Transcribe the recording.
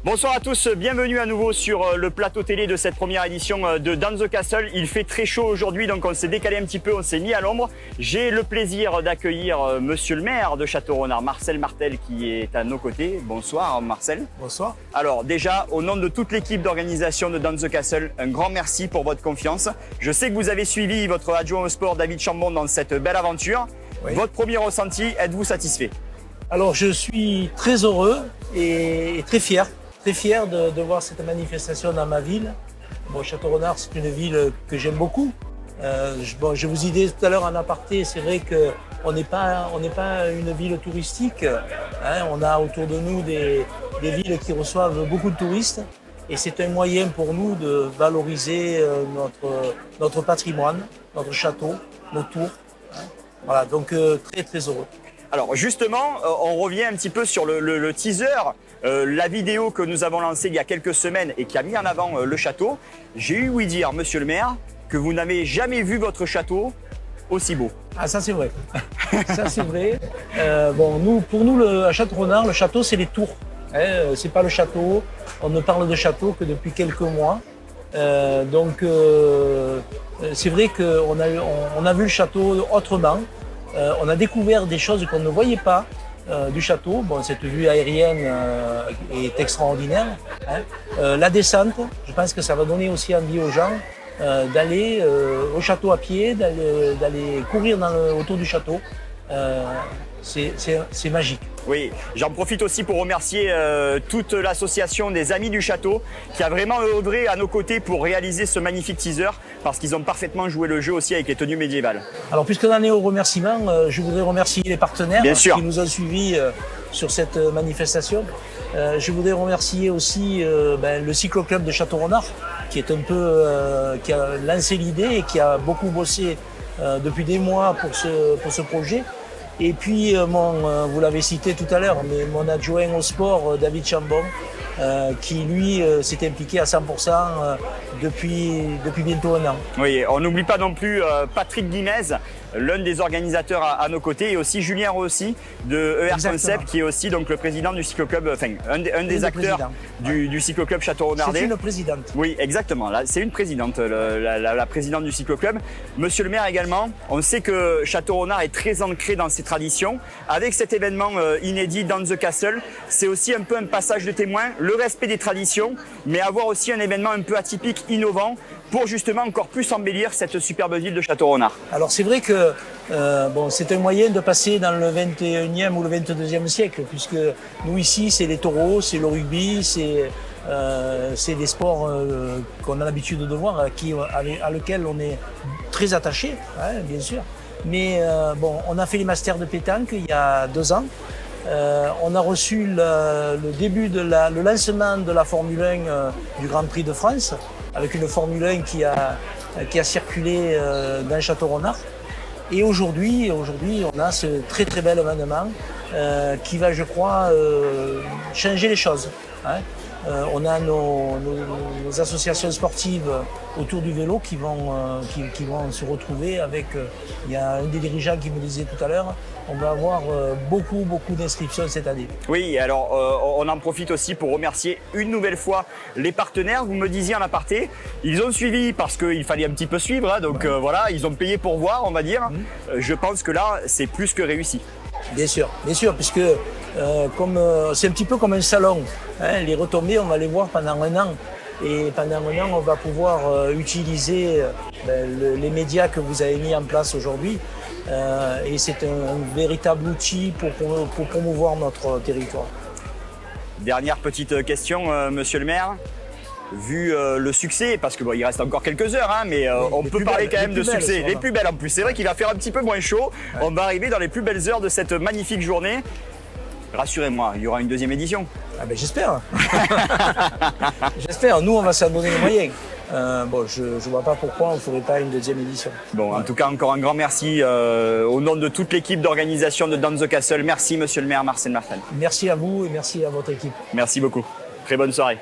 Bonsoir à tous, bienvenue à nouveau sur le plateau télé de cette première édition de Dans the Castle. Il fait très chaud aujourd'hui, donc on s'est décalé un petit peu, on s'est mis à l'ombre. J'ai le plaisir d'accueillir monsieur le maire de Château-Renard, Marcel Martel, qui est à nos côtés. Bonsoir Marcel. Bonsoir. Alors déjà, au nom de toute l'équipe d'organisation de Dans the Castle, un grand merci pour votre confiance. Je sais que vous avez suivi votre adjoint au sport David Chambon dans cette belle aventure. Oui. Votre premier ressenti, êtes-vous satisfait? Alors je suis très heureux et très fier de voir cette manifestation dans ma ville. Bon, Château-Renard, c'est une ville que j'aime beaucoup. Je vous disais tout à l'heure en aparté, c'est vrai qu'on n'est pas une ville touristique. Hein, on a autour de nous des villes qui reçoivent beaucoup de touristes. Et c'est un moyen pour nous de valoriser notre patrimoine, notre château, nos tours. Hein. Voilà, donc très très heureux. Alors justement, on revient un petit peu sur le teaser, la vidéo que nous avons lancée il y a quelques semaines et qui a mis en avant le château. J'ai eu ouï dire, monsieur le maire, que vous n'avez jamais vu votre château aussi beau. Ah, ça c'est vrai. Ça c'est vrai. Pour nous, à Château-Renard, le château c'est les tours. Hein, c'est pas le château. On ne parle de château que depuis quelques mois. C'est vrai qu'on a vu le château autrement. On a découvert des choses qu'on ne voyait pas du château. Bon, cette vue aérienne est extraordinaire. Hein. La descente, je pense que ça va donner aussi envie aux gens d'aller au château à pied, d'aller courir autour du château. C'est magique. Oui, j'en profite aussi pour remercier toute l'association des Amis du Château qui a vraiment œuvré à nos côtés pour réaliser ce magnifique teaser parce qu'ils ont parfaitement joué le jeu aussi avec les tenues médiévales. Alors puisqu'on en est au remerciement, je voudrais remercier les partenaires qui nous ont suivis sur cette manifestation. Je voudrais remercier aussi le cyclo-club de Château-Renard qui est qui a lancé l'idée et qui a beaucoup bossé depuis des mois pour ce projet. Et puis, vous l'avez cité tout à l'heure, mais mon adjoint au sport, David Chambon, qui lui s'est impliqué à 100% depuis bientôt un an. Oui, on n'oublie pas non plus Patrick Guimez, l'un des organisateurs à nos côtés, et aussi Julien Rossi de ER Concept, qui est aussi donc le président du cycloclub, enfin un des acteurs du cycloclub Château-Renardais. C'est une présidente. Oui, exactement. Là, c'est une présidente, la présidente du cycloclub. Monsieur le maire également, on sait que Château-Renard est très ancré dans ses traditions. Avec cet événement inédit dans the Castle, c'est aussi un peu un passage de témoin, le respect des traditions, mais avoir aussi un événement un peu atypique, innovant, pour justement encore plus embellir cette superbe ville de Château-Renard. Alors c'est vrai que c'est un moyen de passer dans le 21e ou le 22e siècle, puisque nous ici c'est les taureaux, c'est le rugby, c'est des sports qu'on a l'habitude de voir, à lesquels on est très attaché, hein, bien sûr. Mais on a fait les masters de pétanque il y a 2 ans. On a reçu le lancement de la Formule 1 du Grand Prix de France, avec une Formule 1 qui a circulé dans Château-Renard. Et aujourd'hui, on a ce très très bel événement qui va, je crois, changer les choses. Hein. On a nos associations sportives autour du vélo qui vont se retrouver avec. Il y a un des dirigeants qui me disait tout à l'heure, on va avoir beaucoup d'inscriptions cette année. Oui, alors on en profite aussi pour remercier une nouvelle fois les partenaires. Vous me disiez en aparté, ils ont suivi parce qu'il fallait un petit peu suivre, hein, donc voilà, ils ont payé pour voir, on va dire. Je pense que là, c'est plus que réussi. Bien sûr, puisque c'est un petit peu comme un salon. Hein, les retombées, on va les voir pendant 1 an. Et pendant 1 an, on va pouvoir utiliser les médias que vous avez mis en place aujourd'hui. Et c'est un véritable outil pour promouvoir notre territoire. Dernière petite question, monsieur le maire. Vu le succès, parce que il reste encore quelques heures, hein, mais on peut parler quand même de succès. Les plus belles en plus. C'est vrai qu'il va faire un petit peu moins chaud. Ouais. On va arriver dans les plus belles heures de cette magnifique journée. Rassurez-moi, il y aura une 2e édition. Ah ben j'espère. J'espère. Nous, on va s'en donner les moyens. Je ne vois pas pourquoi on ne ferait pas une 2e édition. Bon, en tout cas, encore un grand merci au nom de toute l'équipe d'organisation de Dans the Castle. Merci, monsieur le maire Marcel Martel. Merci à vous et merci à votre équipe. Merci beaucoup. Très bonne soirée.